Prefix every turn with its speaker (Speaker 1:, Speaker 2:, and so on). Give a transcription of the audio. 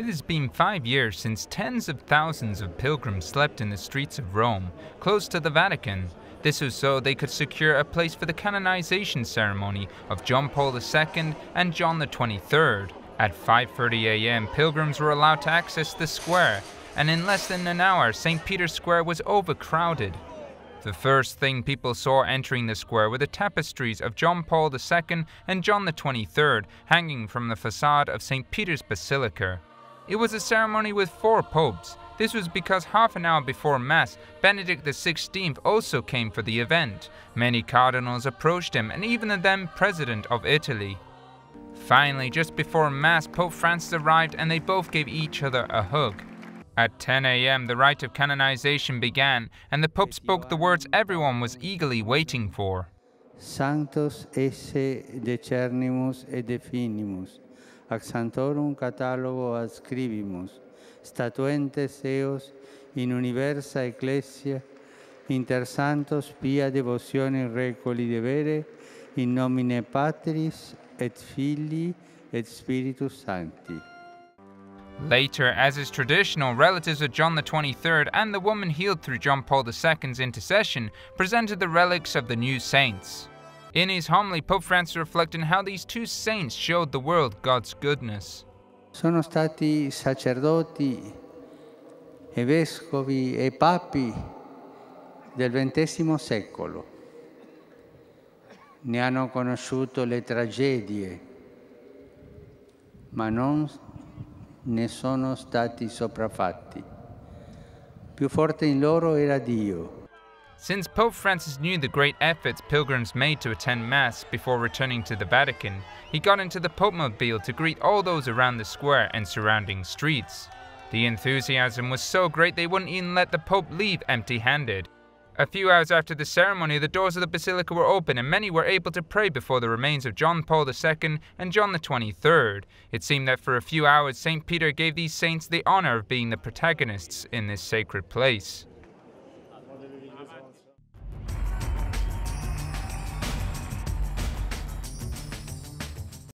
Speaker 1: It has been 5 years since tens of thousands of pilgrims slept in the streets of Rome, close to the Vatican. This was so they could secure a place for the canonization ceremony of Jan Paweł II and John XXIII. At 5:30 a.m. pilgrims were allowed to access the square, and in less than an hour St. Peter's Square was overcrowded. The first thing people saw entering the square were the tapestries of Jan Paweł II and John XXIII hanging from the facade of St. Peter's Basilica. It was a ceremony with 4 popes. This was because half an hour before Mass, Benedict XVI also came for the event. Many cardinals approached him, and even the then President of Italy. Finally, just before Mass, Pope Francis arrived and they both gave each other a hug. At 10 a.m. the rite of canonization began, and the Pope spoke the words everyone was eagerly waiting for.
Speaker 2: Sanctus esse decernimus et definimus, ac sanctorum catalogo adscribimus, statuentes eos in universa ecclesia, inter santos pia devotiones recoli devere, in nomine Patris et Filii et Spiritus Sancti.
Speaker 1: Later, as is traditional, relatives of John XXIII and the woman healed through Jan Paweł II's intercession presented the relics of the new saints. In his homily, Pope Francis reflected on how these 2 saints showed the world God's goodness.
Speaker 2: Sono stati sacerdoti e vescovi e papi del XX secolo. Ne hanno conosciuto le tragedie, ma non ne sono stati sopraffatti. Più forte in loro era Dio.
Speaker 1: Since Pope Francis knew the great efforts pilgrims made to attend Mass before returning to the Vatican, he got into the Popemobile to greet all those around the square and surrounding streets. The enthusiasm was so great they wouldn't even let the Pope leave empty-handed. A few hours after the ceremony, the doors of the Basilica were open and many were able to pray before the remains of Jan Paweł II and John XXIII. It seemed that for a few hours St. Peter gave these saints the honor of being the protagonists in this sacred place.